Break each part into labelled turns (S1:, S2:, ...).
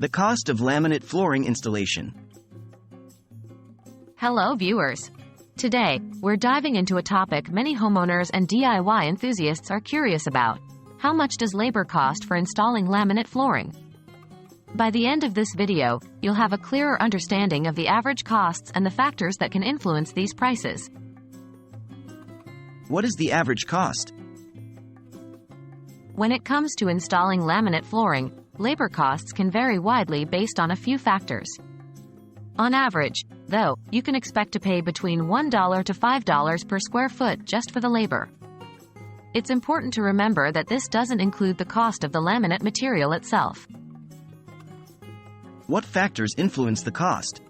S1: The cost of laminate flooring installation.
S2: Hello viewers! Today, we're diving into a topic many homeowners and DIY enthusiasts are curious about. How much does labor cost for installing laminate flooring? By the end of this video, you'll have a clearer understanding of the average costs and the factors that can influence these prices.
S1: What is the average cost?
S2: When it comes to installing laminate flooring, labor costs can vary widely based on a few factors. On average, though, you can expect to pay between $1 to $5 per square foot just for the labor. It's important to remember that this doesn't include the cost of the laminate material itself.
S1: What factors influence the cost?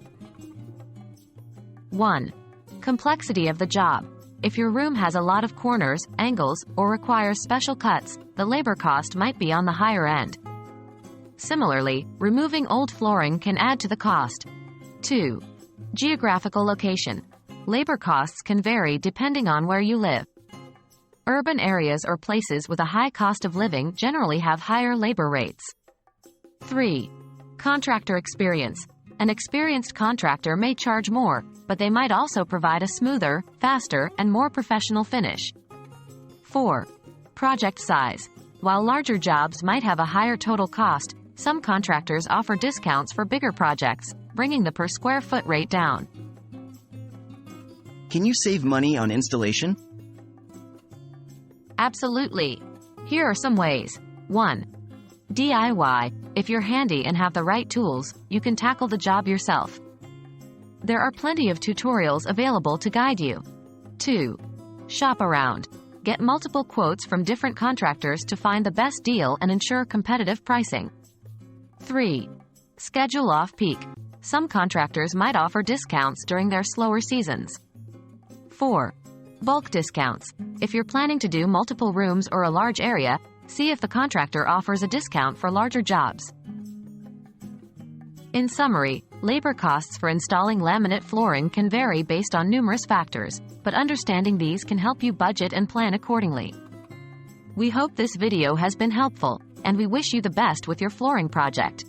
S2: 1. Complexity of the job. If your room has a lot of corners, angles, or requires special cuts, the labor cost might be on the higher end. Similarly, removing old flooring can add to the cost. 2. Geographical location. Labor costs can vary depending on where you live. Urban areas or places with a high cost of living generally have higher labor rates. 3. Contractor experience. An experienced contractor may charge more, but they might also provide a smoother, faster, and more professional finish. 4. Project size. While larger jobs might have a higher total cost, some contractors offer discounts for bigger projects, bringing the per square foot rate down.
S1: Can you save money on installation?
S2: Absolutely. Here are some ways. 1. DIY. If you're handy and have the right tools, you can tackle the job yourself. There are plenty of tutorials available to guide you. 2. Shop around. Get multiple quotes from different contractors to find the best deal and ensure competitive pricing. 3. Schedule off-peak. Some contractors might offer discounts during their slower seasons. 4. Bulk discounts. If you're planning to do multiple rooms or a large area, see if the contractor offers a discount for larger jobs. In summary, labor costs for installing laminate flooring can vary based on numerous factors, but understanding these can help you budget and plan accordingly. We hope this video has been helpful, and we wish you the best with your flooring project.